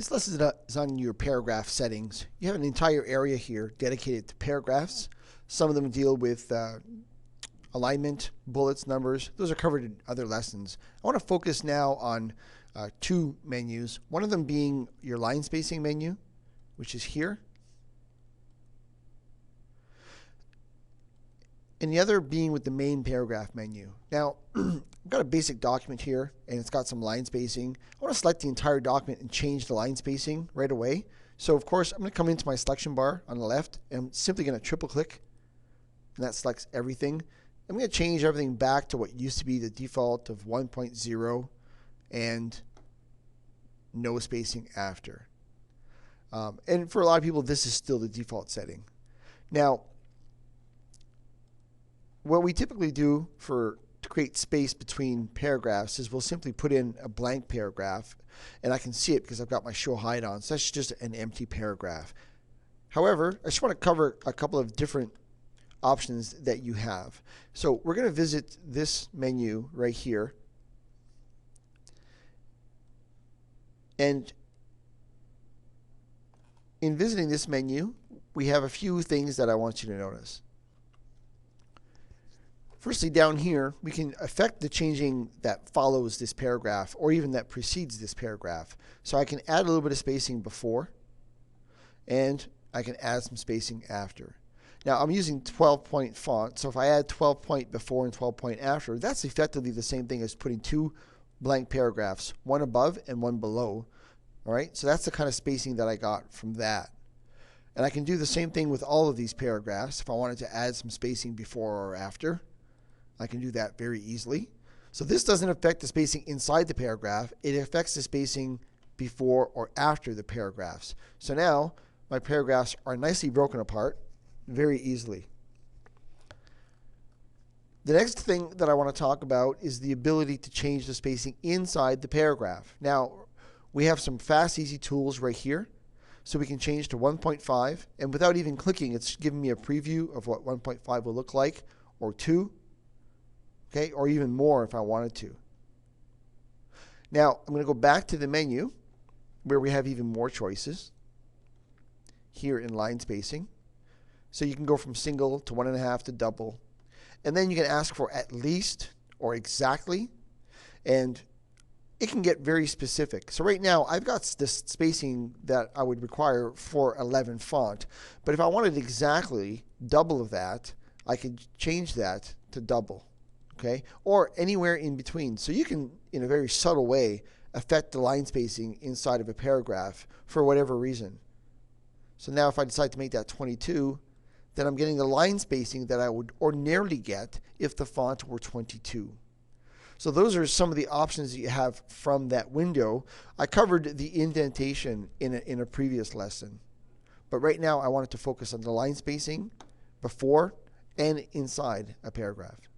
This lesson is on your paragraph settings. You have an entire area here dedicated to paragraphs. Some of them deal with alignment, bullets, numbers. Those are covered in other lessons. I want to focus now on two menus. One of them being your line spacing menu, which is here. And the other being with the main paragraph menu. Now, I've got a basic document here, and it's got some line spacing. I want to select the entire document and change the line spacing right away. So, of course, I'm going to come into my selection bar on the left, and I'm simply going to triple click, and that selects everything. I'm going to change everything back to what used to be the default of 1.0 and no spacing after. And for a lot of people, this is still the default setting. Now, what we typically do to create space between paragraphs is we'll simply put in a blank paragraph, and I can see it because I've got my show hide on, so that's just an empty paragraph. However, I just want to cover a couple of different options that you have. So we're going to visit this menu right here, and in visiting this menu, we have a few things that I want you to notice. Firstly, down here, we can affect the changing that follows this paragraph or even that precedes this paragraph. So I can add a little bit of spacing before, and I can add some spacing after. Now, I'm using 12-point font, so if I add 12-point before and 12-point after, that's effectively the same thing as putting two blank paragraphs, one above and one below. All right, so that's the kind of spacing that I got from that. And I can do the same thing with all of these paragraphs. If I wanted to add some spacing before or after, I can do that very easily. So this doesn't affect the spacing inside the paragraph. It affects the spacing before or after the paragraphs. So now my paragraphs are nicely broken apart very easily. The next thing that I want to talk about is the ability to change the spacing inside the paragraph. Now, we have some fast, easy tools right here. So we can change to 1.5, and without even clicking, it's giving me a preview of what 1.5 will look like, or 2. Okay, or even more if I wanted to. Now, I'm going to go back to the menu where we have even more choices here in line spacing. So you can go from single to 1.5 to double. And then you can ask for at least or exactly. And it can get very specific. So right now, I've got this spacing that I would require for 11 font. But if I wanted exactly double of that, I could change that to double. Okay, or anywhere in between. So you can, in a very subtle way, affect the line spacing inside of a paragraph for whatever reason. So now if I decide to make that 22, then I'm getting the line spacing that I would ordinarily get if the font were 22. So those are some of the options that you have from that window. I covered the indentation in a previous lesson. But right now I wanted to focus on the line spacing before and inside a paragraph.